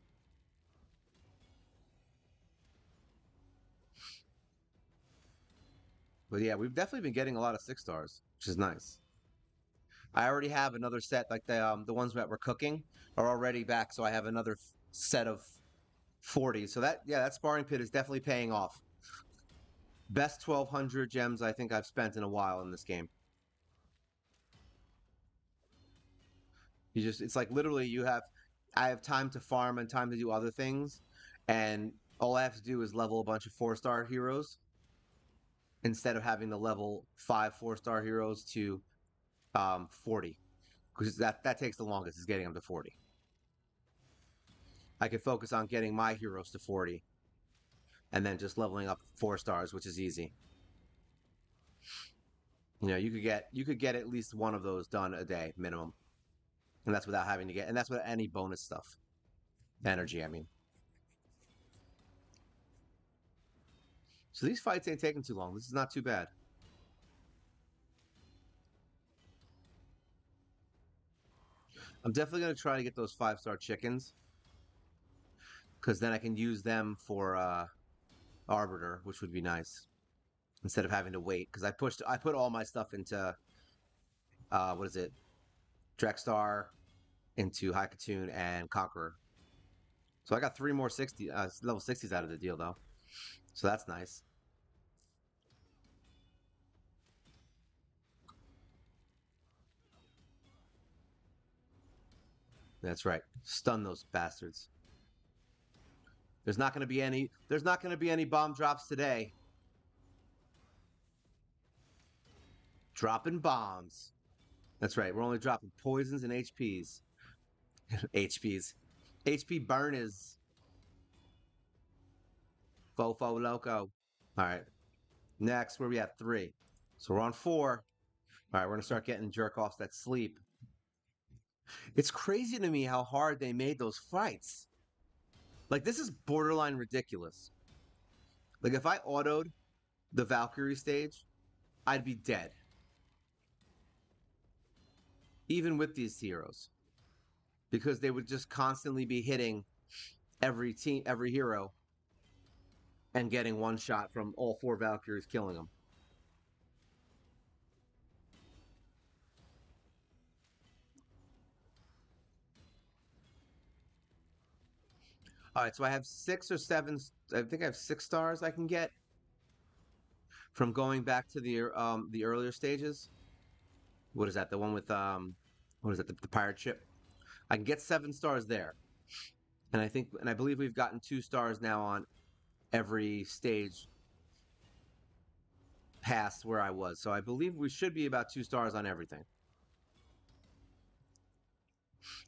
A: But yeah, we've definitely been getting a lot of 6 stars, which is nice. I already have another set, like the ones that we're cooking are already back, so I have another set of 40. So that sparring pit is definitely paying off. Best 1,200 gems I think I've spent in a while in this game. It's like literally I have time to farm and time to do other things, and all I have to do is level a bunch of 4-star heroes instead of having to level 4-star heroes to 40, because that takes the longest is getting them to 40. I can focus on getting my heroes to 40 and then just leveling up 4 stars, which is easy. You could get at least one of those done a day minimum, and that's without having to get, and that's without any bonus stuff, energy. I mean, so these fights ain't taking too long. This is not too bad. I'm definitely gonna try to get those 5-star chickens because then I can use them for Arbiter, which would be nice instead of having to wait. Because I put all my stuff into what is it, Drexthar, into Haikatoon and Conqueror. So I got 3 more level 60s out of the deal though, so that's nice. That's right. Stun those bastards. There's not going to be any. There's not going to be any bomb drops today. Dropping bombs. That's right. We're only dropping poisons and HPs. HPs. HP burn is fofo loco. All right. Next, where we at 3. So we're on 4. All right, we're gonna start getting jerk offs that sleep. It's crazy to me how hard they made those fights. Like this is borderline ridiculous. Like if I autoed the Valkyrie stage, I'd be dead. Even with these heroes. Because they would just constantly be hitting every hero and getting one shot from all 4 Valkyries killing them. All right, so I have 6 or 7. I think I have 6 stars I can get from going back to the earlier stages. What is that? The one with what is that? The pirate ship. I can get 7 stars there, and I believe we've gotten 2 stars now on every stage past where I was. So I believe we should be about 2 stars on everything,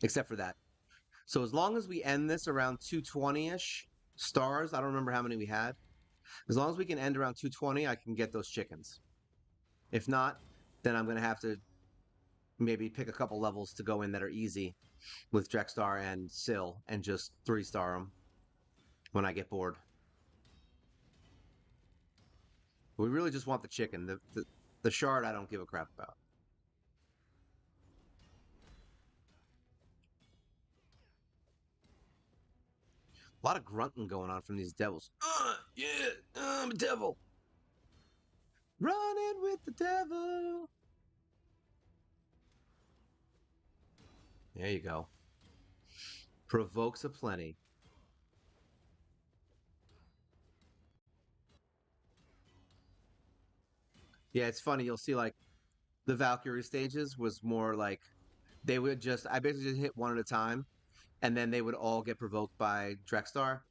A: except for that. So as long as we end this around 220-ish stars, I don't remember how many we had. As long as we can end around 220, I can get those chickens. If not, then I'm going to have to maybe pick a couple levels to go in that are easy with Drexthar and Syl and just 3-star them when I get bored. We really just want the chicken. The shard I don't give a crap about. A lot of grunting going on from these devils. Yeah, I'm a devil. Running with the devil. There you go. Provokes a plenty. Yeah, it's funny. You'll see like the Valkyrie stages was more like they would just I basically just hit one at a time, and then they would all get provoked by Drexthar,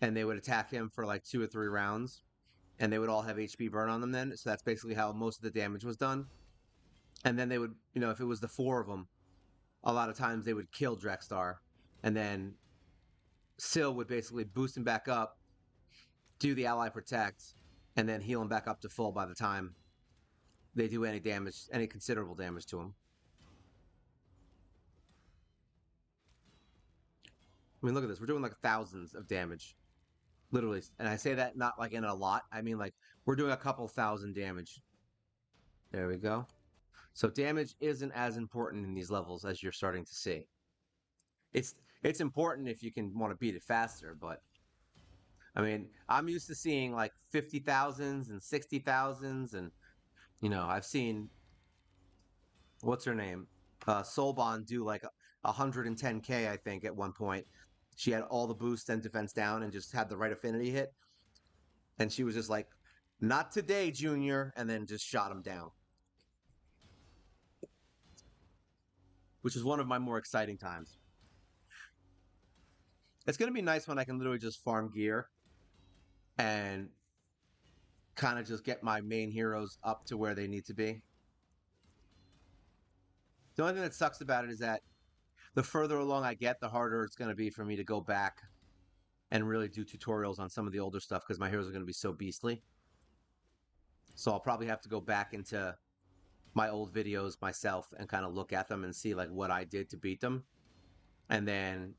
A: and they would attack him for like 2 or 3 rounds, and they would all have HP burn on them then. So that's basically how most of the damage was done. And then they would, if it was the four of them, a lot of times they would kill Drexthar, and then Syl would basically boost him back up, do the ally protect, and then heal him back up to full by the time they do any damage, any considerable damage to him. I mean, look at this. We're doing like thousands of damage, literally. And I say that not like in a lot. I mean, like we're doing a couple thousand damage. There we go. So damage isn't as important in these levels as you're starting to see. It's it's important if you can want to beat it faster, but I mean, I'm used to seeing like 50,000s and 60,000s, and I've seen what's her name, Soulbon do like 110K, I think, at one point. She had all the boost and defense down, and just had the right affinity hit, and she was just like, "Not today, Junior," and then just shot him down, which is one of my more exciting times. It's gonna be nice when I can literally just farm gear and kind of just get my main heroes up to where they need to be. The only thing that sucks about it is that the further along I get, the harder it's going to be for me to go back and really do tutorials on some of the older stuff because my heroes are going to be so beastly. So I'll probably have to go back into my old videos myself and kind of look at them and see like what I did to beat them, and then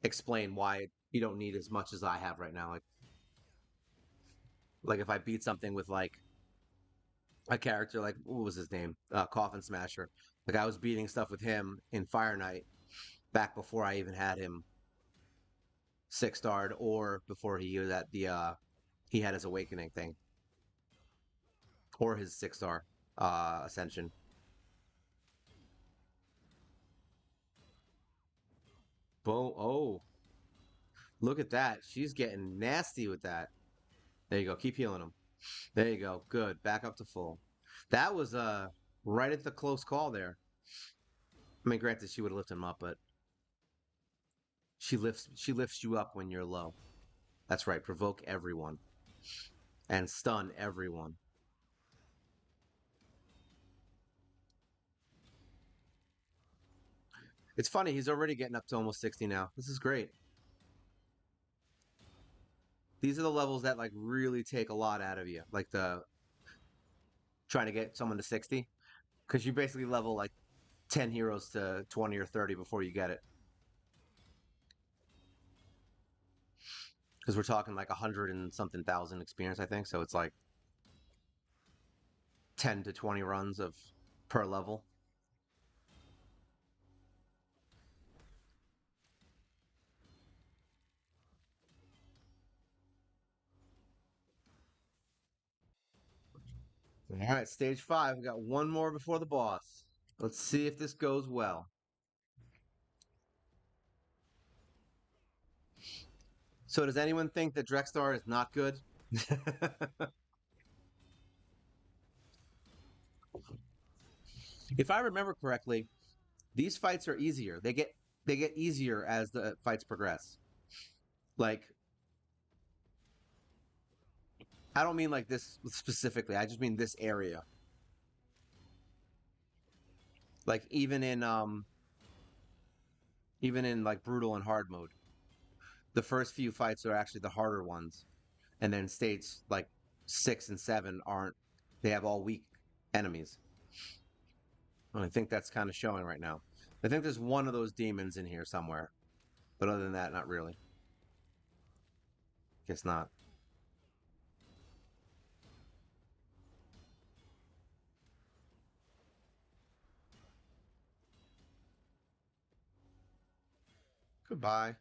A: explain why you don't need as much as I have right now. Like if I beat something with like a character like, what was his name, Coffin Smasher. Like I was beating stuff with him in Fire Knight back before I even had him 6-starred, or before he was at the he had his awakening thing, or his 6-star ascension. Boom. Oh, look at that. She's getting nasty with that. There you go. Keep healing him. There you go. Good. Back up to full. That was right at the close call there. I mean, granted, she would have lifted him up, but she lifts you up when you're low. That's right. Provoke everyone and stun everyone. It's funny, he's already getting up to almost 60 now. This is great. These are the levels that like really take a lot out of you, like the trying to get someone to 60, because you basically level like 10 heroes to 20 or 30 before you get it. Because we're talking like 100 and something thousand experience, I think. So it's like 10 to 20 runs of per level. All right, stage 5. We got one more before the boss. Let's see if this goes well. So does anyone think that Drexthar is not good? If I remember correctly, these fights are easier. They get easier as the fights progress. Like I don't mean like this specifically. I just mean this area. Like even in like brutal and hard mode, the first few fights are actually the harder ones, and then states like 6 and 7 aren't. They have all weak enemies. And I think that's kind of showing right now. I think there's one of those demons in here somewhere, but other than that, not really. Guess not. Goodbye.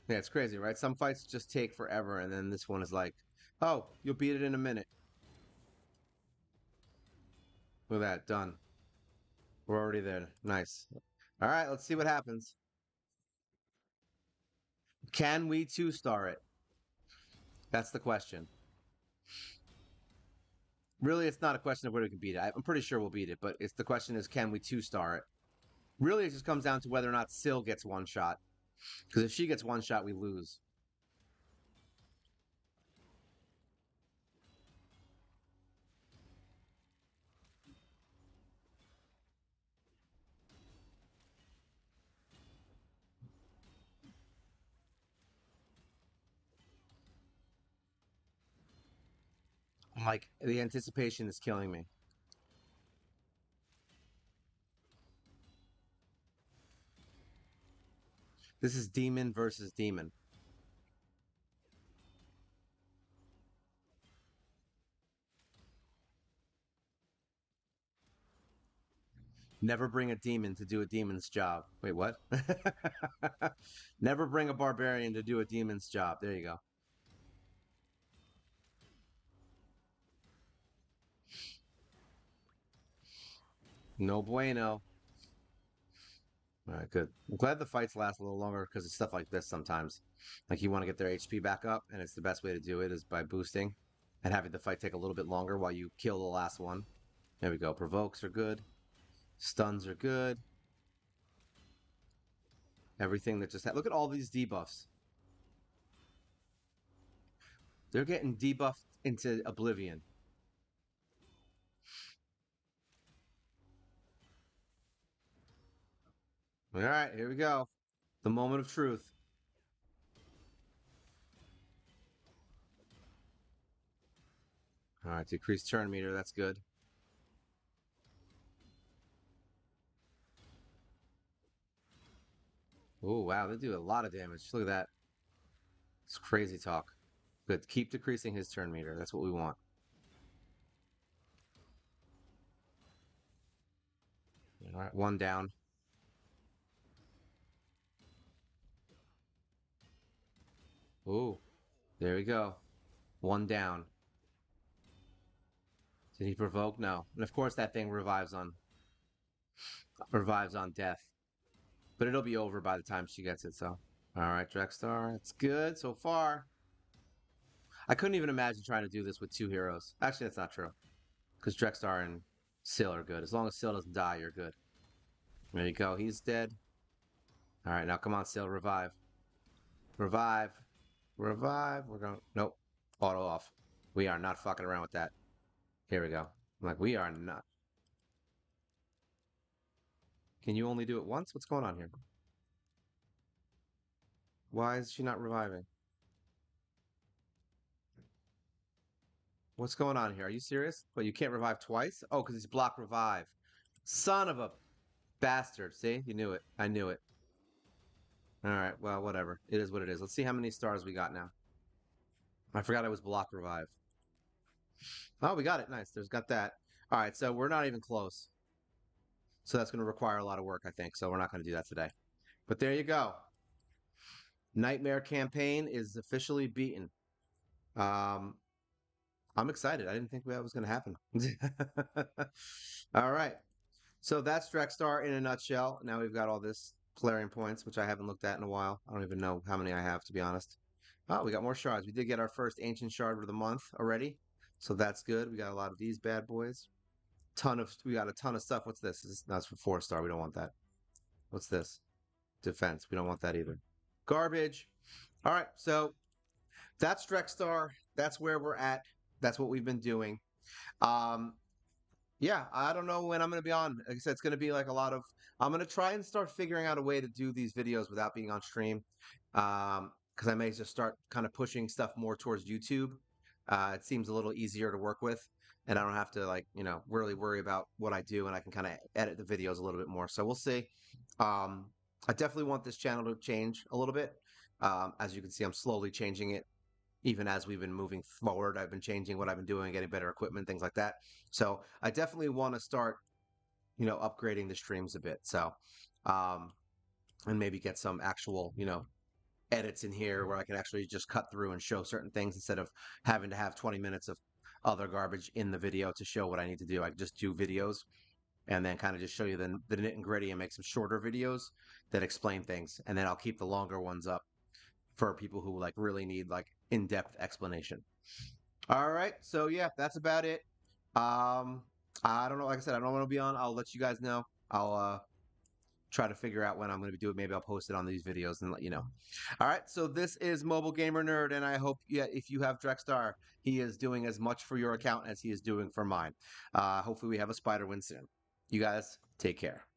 A: Yeah, it's crazy, right? Some fights just take forever, and then this one is like, oh, you'll beat it in a minute. Look at that, done. We're already there. Nice. All right, let's see what happens. Can we 2-star it? That's the question. Really, it's not a question of whether we can beat it. I'm pretty sure we'll beat it, but it's the question is, can we 2-star it? Really, it just comes down to whether or not Syl gets one shot. Because if she gets one shot, we lose. Like, the anticipation is killing me. This is demon versus demon. Never bring a demon to do a demon's job. Wait, what? Never bring a barbarian to do a demon's job. There you go. No bueno. All right, good. I'm glad the fights last a little longer because it's stuff like this sometimes. Like you want to get their HP back up, and it's the best way to do it is by boosting and having the fight take a little bit longer while you kill the last one. There we go. Provokes are good. Stuns are good. Everything that just look at all these debuffs. They're getting debuffed into oblivion. All right, here we go. The moment of truth. All right, decrease turn meter. That's good. Oh, wow. They do a lot of damage. Look at that. It's crazy talk. Good. Keep decreasing his turn meter. That's what we want. All right, one down. Ooh, there we go. One down. Did he provoke? No. And of course that thing revives on death. But it'll be over by the time she gets it, so. All right, Drexthar. It's good so far. I couldn't even imagine trying to do this with two heroes. Actually, that's not true. Because Drexthar and Syl are good. As long as Syl doesn't die, you're good. There you go. He's dead. All right, now come on, Syl. Revive. Revive. Revive. We're going. Nope. Auto off. We are not fucking around with that. Here we go. I'm like, we are not. Can you only do it once? What's going on here? Why is she not reviving? What's going on here? Are you serious? But you can't revive twice? Oh, because he's block revive. Son of a bastard. See? You knew it. I knew it. All right. Well, whatever. It is what it is. Let's see how many stars we got now. I forgot I was block revive. Oh, we got it. Nice. There's got that. All right. So we're not even close. So that's going to require a lot of work, I think. So we're not going to do that today. But there you go. Nightmare campaign is officially beaten. Um, I'm excited. I didn't think that was going to happen. All right. So that's Drexthar in a nutshell. Now we've got all this Clarion points, which I haven't looked at in a while. I don't even know how many I have, to be honest. Oh, we got more shards. We did get our first ancient shard of the month already. So that's good. We got a lot of these bad boys. We got a ton of stuff. What's this? That's for 4-star. We don't want that. What's this? Defense. We don't want that either. Garbage. All right. So that's Drexthar. That's where we're at. That's what we've been doing. Um, Yeah, I don't know when I'm going to be on. Like I said, it's going to be like a lot of. I'm going to try and start figuring out a way to do these videos without being on stream, because I may just start kind of pushing stuff more towards YouTube. It seems a little easier to work with, and I don't have to like really worry about what I do, and I can kind of edit the videos a little bit more. So we'll see. Um, I definitely want this channel to change a little bit. As you can see, I'm slowly changing it even as we've been moving forward. I've been changing what I've been doing, getting better equipment, things like that. So I definitely want to start, upgrading the streams a bit. So, um, and maybe get some actual, edits in here where I can actually just cut through and show certain things instead of having to have 20 minutes of other garbage in the video to show what I need to do. I can just do videos and then kind of just show you the nit and gritty and make some shorter videos that explain things. And then I'll keep the longer ones up for people who like really need like in-depth explanation. All right, so yeah, that's about it. I don't know. Like I said, I don't want to be on. I'll let you guys know. I'll try to figure out when I'm going to do it. Maybe I'll post it on these videos and let you know. All right, so this is Mobile Gamer Nerd, and I hope, yeah, if you have Drexthar, he is doing as much for your account as he is doing for mine. Hopefully, we have a spider win soon. You guys take care.